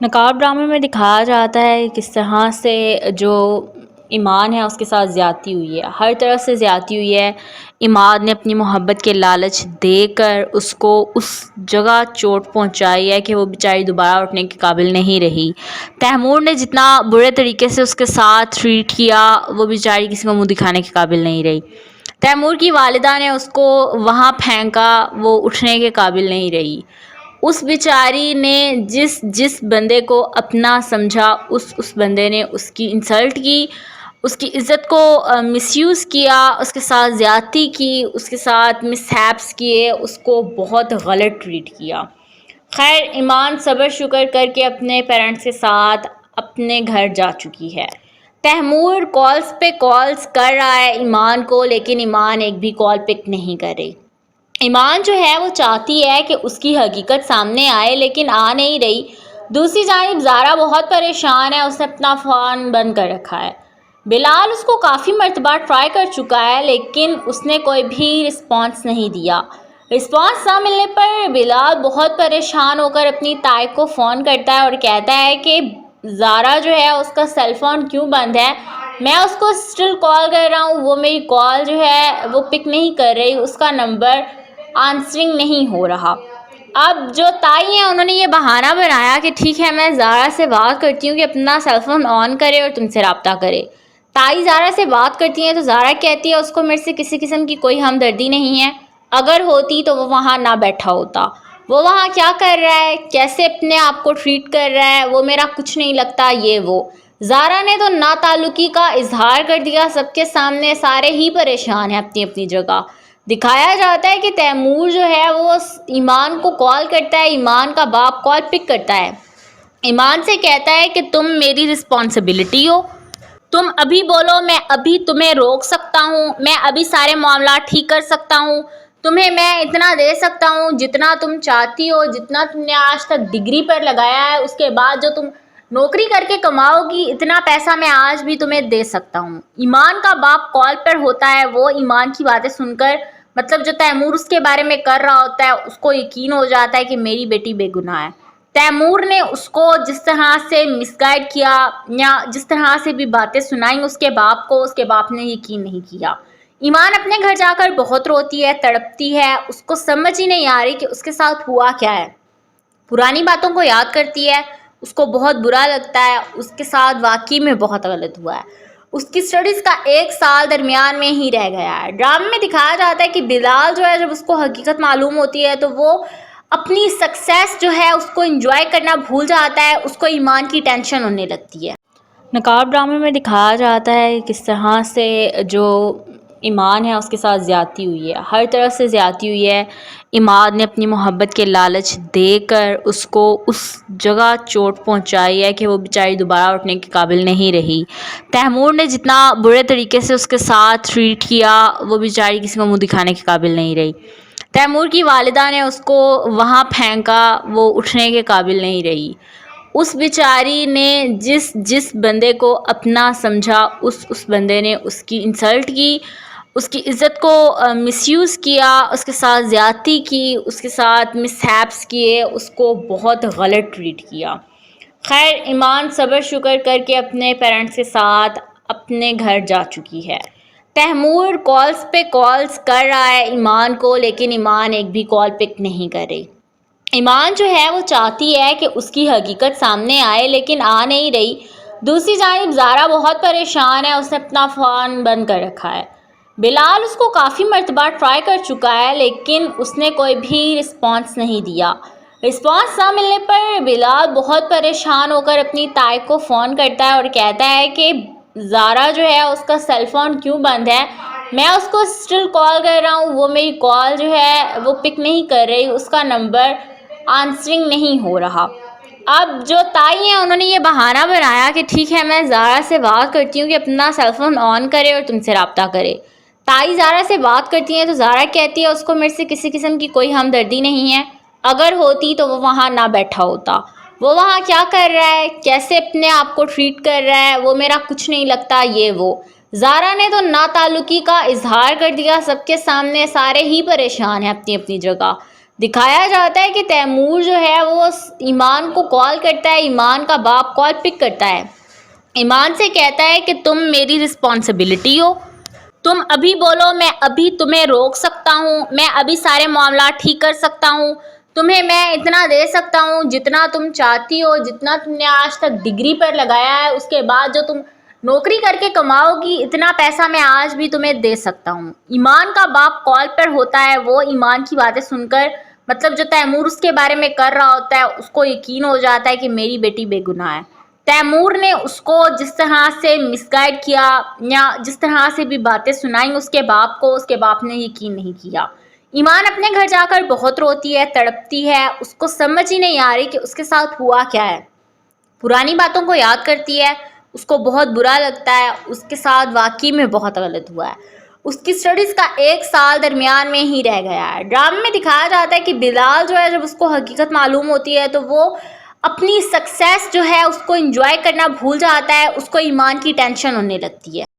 نقاب ڈرامے میں دکھایا جاتا ہے کس طرح سے جو ایمان ہے اس کے ساتھ زیادتی ہوئی ہے، ہر طرف سے زیادتی ہوئی ہے۔ ایمان نے اپنی محبت کے لالچ دے کر اس کو اس جگہ چوٹ پہنچائی ہے کہ وہ بیچاری دوبارہ اٹھنے کے قابل نہیں رہی۔ تیمور نے جتنا برے طریقے سے اس کے ساتھ ٹریٹ کیا وہ بیچاری کسی کو منہ دکھانے کے قابل نہیں رہی۔ تیمور کی والدہ نے اس کو وہاں پھینکا، وہ اٹھنے کے قابل نہیں رہی۔ اس بیچاری نے جس بندے کو اپنا سمجھا اس بندے نے اس کی انسلٹ کی، اس کی عزت کو مس یوز کیا، اس کے ساتھ زیادتی کی، اس کے ساتھ مس ہیپس کیے، اس کو بہت غلط ٹریٹ کیا۔ خیر ایمان صبر شکر کر کے اپنے پیرنٹس کے ساتھ اپنے گھر جا چکی ہے۔ تیمور کالز پہ کالز کر رہا ہے ایمان کو، لیکن ایمان ایک بھی کال پک نہیں کر رہی۔ ایمان جو ہے وہ چاہتی ہے کہ اس کی حقیقت سامنے آئے لیکن آ نہیں رہی۔ دوسری جانب زارا بہت پریشان ہے، اس نے اپنا فون بند کر رکھا ہے۔ بلال اس کو کافی مرتبہ ٹرائی کر چکا ہے لیکن اس نے کوئی بھی رسپانس نہیں دیا۔ رسپانس نہ ملنے پر بلال بہت پریشان ہو کر اپنی تائی کو فون کرتا ہے اور کہتا ہے کہ زارا جو ہے اس کا سیل فون کیوں بند ہے، میں اس کو اسٹل کال کر رہا ہوں، وہ میری کال جو ہے وہ پک نہیں کر رہی، اس کا نمبر آنسرنگ نہیں ہو رہا۔ اب جو تائی ہیں انہوں نے یہ بہانہ بنایا کہ ٹھیک ہے میں زارا سے بات کرتی ہوں کہ اپنا سیل فون آن کرے اور تم سے رابطہ کرے۔ تائی زارا سے بات کرتی ہیں تو زارا کہتی ہے اس کو میرے سے کسی قسم کی کوئی ہمدردی نہیں ہے، اگر ہوتی تو وہ وہاں نہ بیٹھا ہوتا، وہ وہاں کیا کر رہا ہے، کیسے اپنے آپ کو ٹریٹ کر رہا ہے، وہ میرا کچھ نہیں لگتا، یہ وہ۔ زارا نے تو نا تعلقی کا اظہار کر دیا سب کے سامنے، سارے ہی پریشان ہیں اپنی اپنی جگہ۔ دکھایا جاتا ہے کہ تیمور جو ہے وہ ایمان کو کال کرتا ہے، ایمان کا باپ کال پک کرتا ہے، ایمان سے کہتا ہے کہ تم میری رسپانسبلٹی ہو، تم ابھی بولو، میں ابھی تمہیں روک سکتا ہوں، میں ابھی سارے معاملات ٹھیک کر سکتا ہوں، تمہیں میں اتنا دے سکتا ہوں جتنا تم چاہتی ہو، جتنا تم نے آج تک ڈگری پر لگایا ہے، اس کے بعد جو تم نوکری کر کے کماؤ گی اتنا پیسہ میں آج بھی تمہیں دے سکتا ہوں۔ ایمان کا باپ کال پر ہوتا ہے، وہ ایمان کی باتیں سن کر مطلب جو تیمور اس کے بارے میں کر رہا ہوتا ہے اس کو یقین ہو جاتا ہے کہ میری بیٹی بے گناہ ہے۔ تیمور نے اس کو جس طرح سے مس گائیڈ کیا یا جس طرح سے بھی باتیں سنائیں اس کے باپ نے یقین نہیں کیا۔ ایمان اپنے گھر جا کر بہت روتی ہے، تڑپتی ہے، اس کو سمجھ ہی نہیں آ رہی کہ اس کے ساتھ ہوا کیا ہے۔ پرانی باتوں کو یاد کرتی ہے، اس کو بہت برا لگتا ہے، اس کے ساتھ واقعی میں بہت غلط ہوا ہے۔ اس کی اسٹڈیز کا 1 سال درمیان میں ہی رہ گیا ہے۔ ڈرامے میں دکھایا جاتا ہے کہ بلال جو ہے جب اس کو حقیقت معلوم ہوتی ہے تو وہ اپنی سکسیس جو ہے اس کو انجوائے کرنا بھول جاتا ہے، اس کو ایمان کی ٹینشن ہونے لگتی ہے۔ نقاب ڈرامے میں دکھایا جاتا ہے کس طرح سے جو ایمان ہے اس کے ساتھ زیادتی ہوئی ہے، ہر طرف سے زیادتی ہوئی ہے۔ ایمان نے اپنی محبت کے لالچ دے کر اس کو اس جگہ چوٹ پہنچائی ہے کہ وہ بیچاری دوبارہ اٹھنے کے قابل نہیں رہی۔ تیمور نے جتنا برے طریقے سے اس کے ساتھ ٹریٹ کیا وہ بیچاری کسی کو منہ دکھانے کے قابل نہیں رہی۔ تیمور کی والدہ نے اس کو وہاں پھینکا، وہ اٹھنے کے قابل نہیں رہی۔ اس بیچاری نے جس بندے کو اپنا سمجھا اس بندے نے اس کی انسلٹ کی، اس کی عزت کو مس یوز کیا، اس کے ساتھ زیادتی کی، اس کے ساتھ مس ہیپس کیے، اس کو بہت غلط ٹریٹ کیا۔ خیر ایمان صبر شکر کر کے اپنے پیرنٹس کے ساتھ اپنے گھر جا چکی ہے۔ تیمور کالز پہ کالز کر رہا ہے ایمان کو، لیکن ایمان ایک بھی کال پک نہیں کر رہی۔ ایمان جو ہے وہ چاہتی ہے کہ اس کی حقیقت سامنے آئے لیکن آ نہیں رہی۔ دوسری جانب زارا بہت پریشان ہے، اس نے اپنا فون بند کر رکھا ہے۔ بلال اس کو کافی مرتبہ ٹرائی کر چکا ہے لیکن اس نے کوئی بھی رسپانس نہیں دیا۔ رسپانس نہ ملنے پر بلال بہت پریشان ہو کر اپنی تائی کو فون کرتا ہے اور کہتا ہے کہ زارا جو ہے اس کا سیل فون کیوں بند ہے، میں اس کو اسٹل کال کر رہا ہوں، وہ میری کال جو ہے وہ پک نہیں کر رہی، اس کا نمبر آنسرنگ نہیں ہو رہا۔ اب جو تائی ہیں انہوں نے یہ بہانہ بنایا کہ ٹھیک ہے میں زارا سے بات کرتی ہوں کہ اپنا سیل فون آن کرے اور تم سے رابطہ کرے۔ تائی زارا سے بات کرتی ہیں تو زارا کہتی ہے اس کو میرے سے کسی قسم کی کوئی ہمدردی نہیں ہے، اگر ہوتی تو وہ وہاں نہ بیٹھا ہوتا، وہ وہاں کیا کر رہا ہے، کیسے اپنے آپ کو ٹریٹ کر رہا ہے، وہ میرا کچھ نہیں لگتا، یہ وہ۔ زارا نے تو نا تعلقی کا اظہار کر دیا سب کے سامنے، سارے ہی پریشان ہیں اپنی اپنی جگہ۔ دکھایا جاتا ہے کہ تیمور جو ہے وہ ایمان کو کال کرتا ہے، ایمان کا باپ کال پک کرتا ہے، ایمان سے کہتا ہے کہ تم میری رسپانسبلٹی ہو، تم ابھی بولو، میں ابھی تمہیں روک سکتا ہوں، میں ابھی سارے معاملات ٹھیک کر سکتا ہوں، تمہیں میں اتنا دے سکتا ہوں جتنا تم چاہتی ہو، جتنا تم نے آج تک ڈگری پر لگایا ہے، اس کے بعد جو تم نوکری کر کے کماؤ گی اتنا پیسہ میں آج بھی تمہیں دے سکتا ہوں۔ ایمان کا باپ کال پر ہوتا ہے، وہ ایمان کی باتیں سن کر مطلب جو تیمور اس کے بارے میں کر رہا ہوتا ہے اس کو یقین ہو جاتا ہے کہ میری بیٹی بے گناہ ہے۔ تیمور نے اس کو جس طرح سے مس گائیڈ کیا یا جس طرح سے بھی باتیں سنائیں اس کے باپ کو، اس کے باپ نے یقین نہیں کیا۔ ایمان اپنے گھر جا کر بہت روتی ہے، تڑپتی ہے، اس کو سمجھ ہی نہیں آ رہی کہ اس کے ساتھ ہوا کیا ہے، پرانی باتوں کو یاد کرتی ہے، اس کو بہت برا لگتا ہے، اس کے ساتھ واقعی میں بہت غلط ہوا ہے۔ اس کی سٹڈیز کا 1 سال درمیان میں ہی رہ گیا ہے۔ ڈرامے میں دکھایا جاتا ہے کہ بلال جو ہے جب اس کو حقیقت معلوم ہوتی ہے تو وہ اپنی سکسیس جو ہے اس کو انجوائے کرنا بھول جاتا ہے، اس کو ایمان کی ٹینشن ہونے لگتی ہے۔